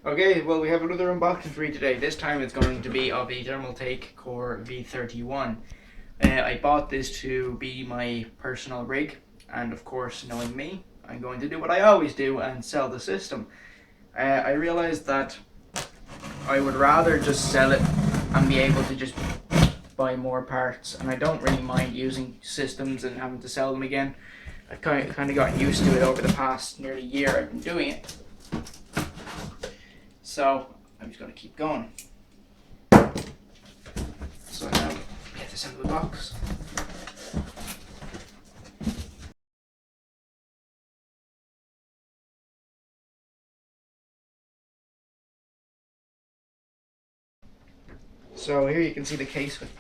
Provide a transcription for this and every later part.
Okay, well we have another unboxing for you today. This time it's going to be of a ThermalTake Core V31. I bought this to be my personal rig, and of course, knowing me, I'm going to do what I always do and sell the system. I realized that I would rather just sell it and be able to just buy more parts, and I don't really mind using systems and having to sell them again. I've kind of gotten used to it over the past nearly year I've been doing it. So I'm just going to keep going. So now get this out of the box. So here you can see the case with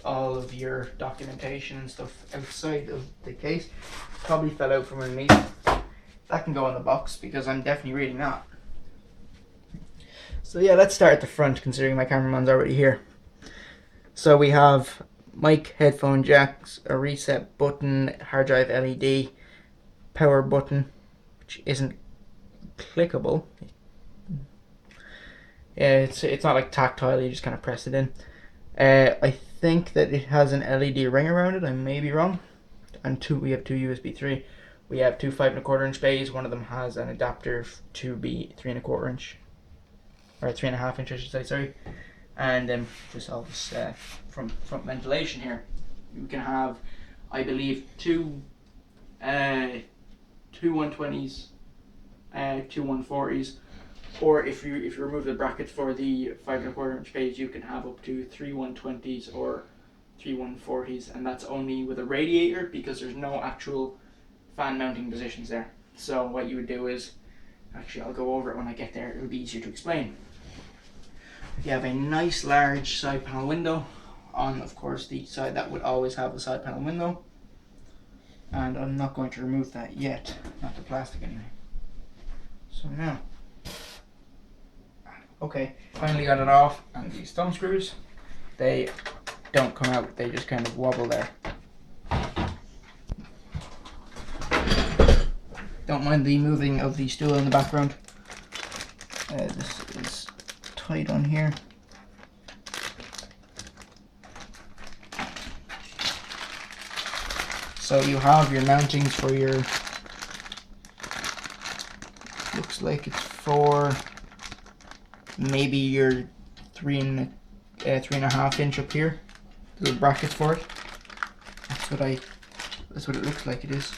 all of your documentation and stuff outside of the case. Probably fell out from underneath. That can go in the box because I'm definitely reading that. So yeah, let's start at the front considering my cameraman's already here. So we have mic, headphone jacks, a reset button, hard drive LED, power button, which isn't clickable. Yeah, it's not like tactile, you just kind of press it in. I think that it has an LED ring around it, I may be wrong. And we have two USB 3. We have two 5 1/4 inch bays. One of them has an adapter to be 3 1/4 inch. Or 3.5 inch I should say, sorry. And then just all this front ventilation here. You can have, I believe, two 120s, two 140s, or if you remove the bracket for the 5 1/4 inch bays, you can have up to 3 120s or 3 140s, and that's only with a radiator because there's no actual fan mounting positions there. So what you would do is, actually I'll go over it when I get there, it'll be easier to explain. You have a nice large side panel window on, of course, the side that would always have a side panel window, and I'm not going to remove that yet, not the plastic anyway. So now, okay, finally got it off, and these thumb screws, they don't come out, they just kind of wobble there. Don't mind the moving of the stool in the background. This is tight on here. So you have your mountings for your, looks like it's for maybe your 3.5 inch up here. Little brackets for it. That's what it looks like it is.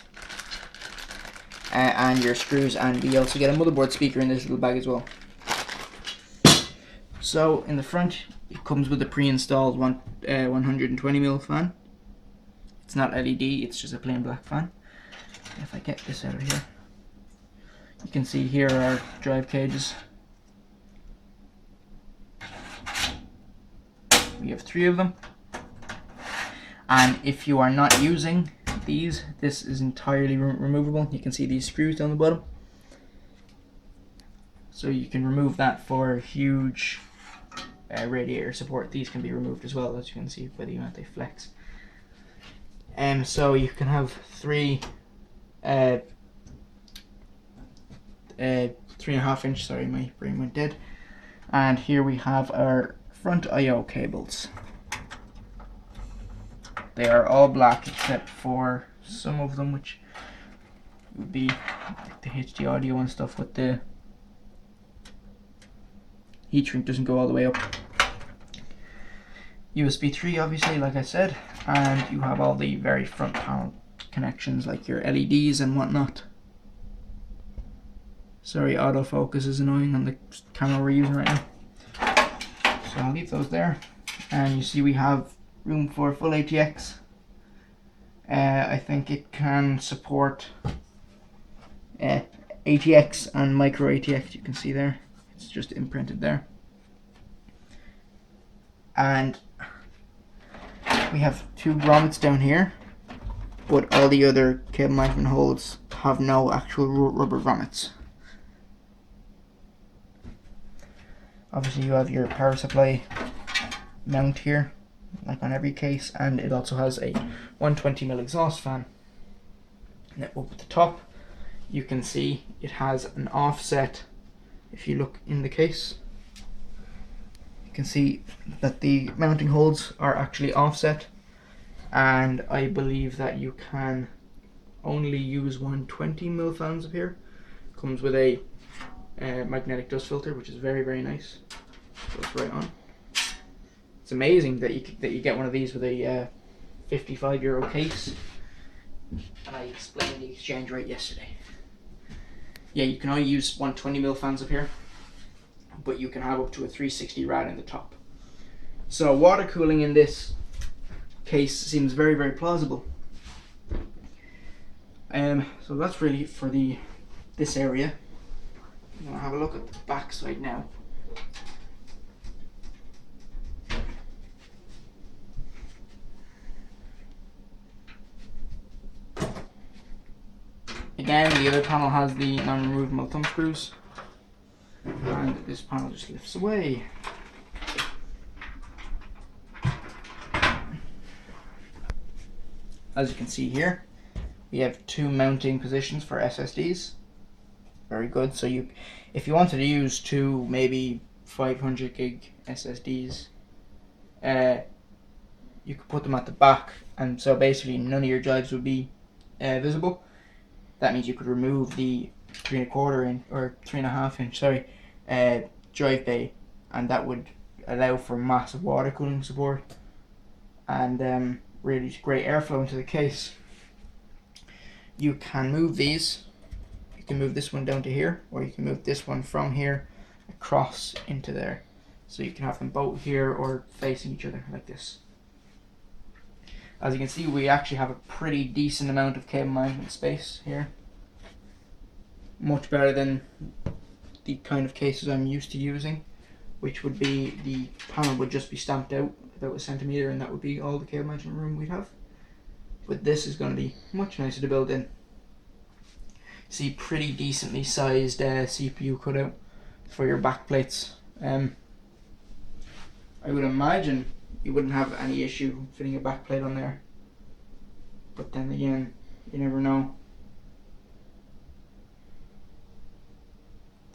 And your screws, and we also get a motherboard speaker in this little bag as well. So in the front, it comes with a pre-installed 120mm fan. It's not LED, it's just a plain black fan. If I get this out of here, you can see here are drive cages. We have 3 of them. And if you are not using these, this is entirely removable. You can see these screws down the bottom. So you can remove that for huge radiator support. These can be removed as well, as you can see by the amount they flex. So you can have 3 3.5 inch, sorry, my brain went dead. And here we have our front I/O cables. They are all black except for some of them, which would be like the HD audio and stuff, with the heat shrink doesn't go all the way up. USB 3 obviously, like I said, and you have all the very front panel connections like your LEDs and whatnot. Sorry, autofocus is annoying on the camera we're using right now. So I'll leave those there. And you see we have room for full ATX. I think it can support ATX and micro ATX, you can see there. It's just imprinted there. And we have 2 grommets down here, but all the other cable management holes have no actual rubber grommets. Obviously you have your power supply mount here, like on every case, and it also has a 120mm exhaust fan. And up at the top you can see it has an offset if you look in the case, you can see that the mounting holes are actually offset, and I believe that you can only use 120mm fans up here. Comes with a magnetic dust filter, which is very nice. Goes right on. It's amazing that you get one of these with a €55 case. And I explained the exchange rate yesterday. Yeah, you can only use 120mm fans up here, but you can have up to a 360 rad in the top. So water cooling in this case seems very plausible. So that's really for this area. I'm gonna have a look at the back side now. Again, the other panel has the non-removable thumb screws, and this panel just lifts away. As you can see here, we have 2 mounting positions for SSDs. Very good. So if you wanted to use 2 maybe 500 gig SSDs, you could put them at the back, and so basically none of your drives would be visible. That means you could remove the 3¼ inch or 3.5 inch, drive bay, and that would allow for massive water cooling support and really great airflow into the case. You can move these. You can move this one down to here, or you can move this one from here across into there. So you can have them both here or facing each other like this. As you can see, we actually have a pretty decent amount of cable management space here. Much better than the kind of cases I'm used to using, which would be the panel would just be stamped out about 1 centimeter, and that would be all the cable management room we'd have. But this is going to be much nicer to build in. See, pretty decently sized CPU cutout for your back plates. I would imagine you wouldn't have any issue fitting a back plate on there, but then again, you never know.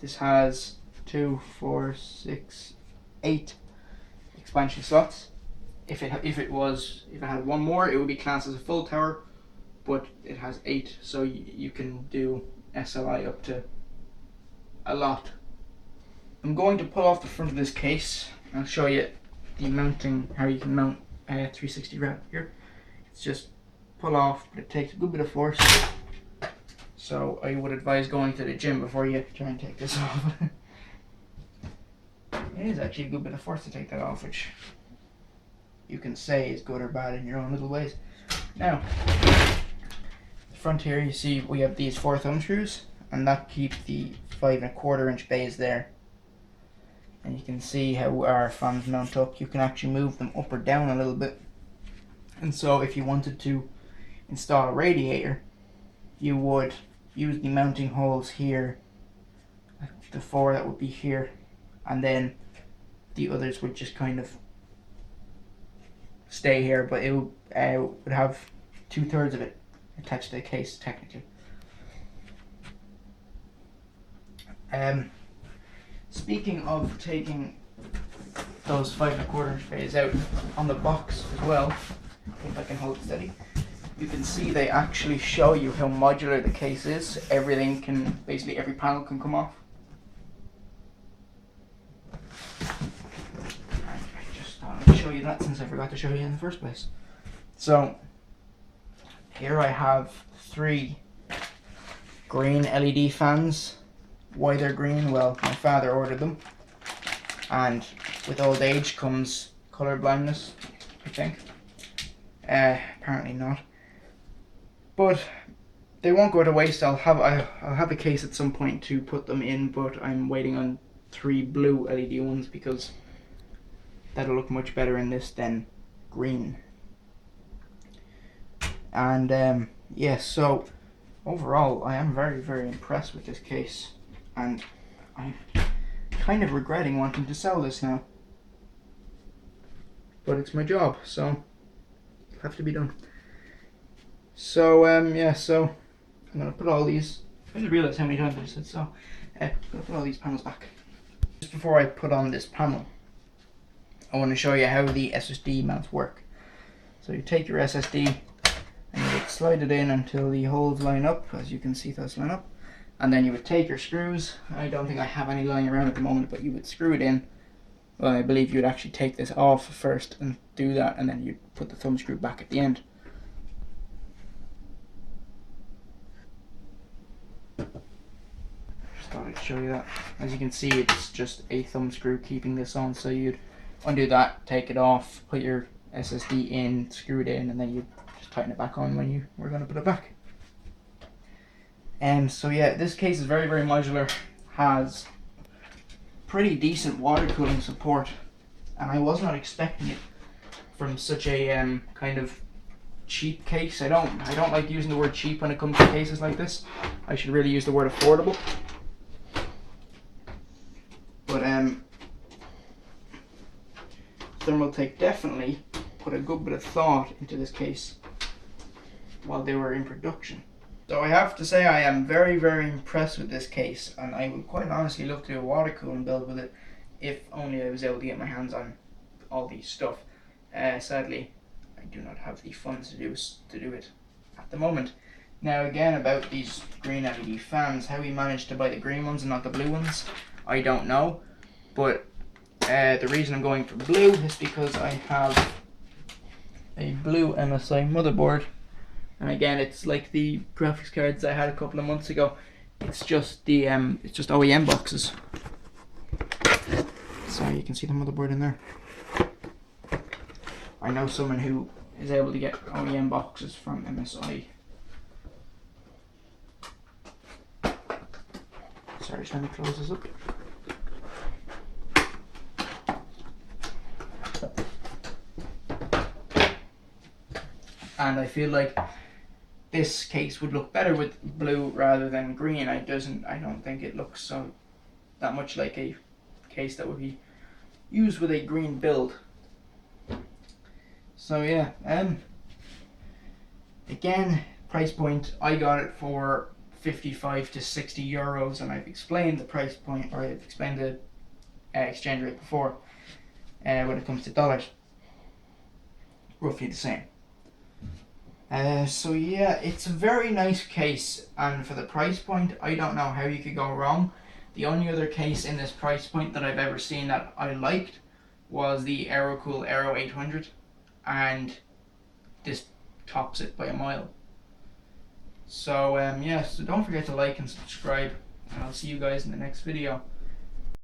This has 2, 4, 6, 8 expansion slots. If it had one more, it would be classed as a full tower, but it has 8, so you can do SLI up to a lot. I'm going to pull off the front of this case and I'll show you the mounting, how you can mount a 360 rad here. It's just pull off, but it takes a good bit of force. So I would advise going to the gym before you try and take this off. It is actually a good bit of force to take that off, which you can say is good or bad in your own little ways. Now, the front here, you see we have these 4 thumb screws, and that keeps the 5¼ inch bays there. And you can see how our fans mount up. You can actually move them up or down a little bit. And so if you wanted to install a radiator, you would use the mounting holes here, the 4 that would be here, and then the others would just kind of stay here, but it would have 2/3 of it attached to the case technically. Speaking of taking those 5¼ inch bays out, on the box as well, if I can hold it steady, you can see they actually show you how modular the case is. Everything can, basically every panel can come off. I just thought I'd show you that since I forgot to show you in the first place. So here I have 3 green LED fans. Why they're green? Well, my father ordered them, and with old age comes colour blindness, I think. Apparently not. But they won't go to waste. I'll have a case at some point to put them in, but I'm waiting on 3 blue LED ones because that'll look much better in this than green. And yeah, so overall I am very impressed with this case, and I'm kind of regretting wanting to sell this now, but it's my job, so it'll have to be done. So yeah, so I'm gonna put all these, I didn't realize how many times I said so. I'm going to put all these panels back. Just before I put on this panel, I want to show you how the Ssd mounts work. So you take your SSD and you would slide it in until the holes line up, as you can see those line up, and then you would take your screws. I don't think I have any lying around at the moment, but you would screw it in. Well, I believe you would actually take this off first and do that, and then you'd put the thumb screw back at the end. Just thought I'd show you that. As you can see, it's just a thumb screw keeping this on, so you'd undo that, take it off, put your SSD in, screw it in, and then you just tighten it back on when you were going to put it back. So yeah, this case is very, very modular, has pretty decent water cooling support, and I was not expecting it from such a kind of cheap case. I don't like using the word cheap when it comes to cases like this. I should really use the word affordable. But ThermalTake definitely put a good bit of thought into this case while they were in production. So I have to say I am very, very impressed with this case, and I would quite honestly love to do a water cooling build with it if only I was able to get my hands on all these stuff. Sadly, I do not have the funds to do it at the moment. Now again, about these green LED fans, how we managed to buy the green ones and not the blue ones, I don't know. But the reason I'm going for blue is because I have a blue MSI motherboard. And again, it's like the graphics cards I had a couple of months ago. It's just the it's just OEM boxes. So you can see the motherboard in there. I know someone who is able to get OEM boxes from MSI. Sorry, just let me close this up. And I feel like this case would look better with blue rather than green. I don't think it looks that much like a case that would be used with a green build. So yeah, again, price point, I got it for 55 to 60 euros, and I've explained the price point, or I've explained the exchange rate before. When it comes to dollars, roughly the same. So yeah, it's a very nice case, and for the price point, I don't know how you could go wrong. The only other case in this price point that I've ever seen that I liked was the Aerocool Aero 800, and this tops it by a mile. So yeah, so don't forget to like and subscribe, and I'll see you guys in the next video.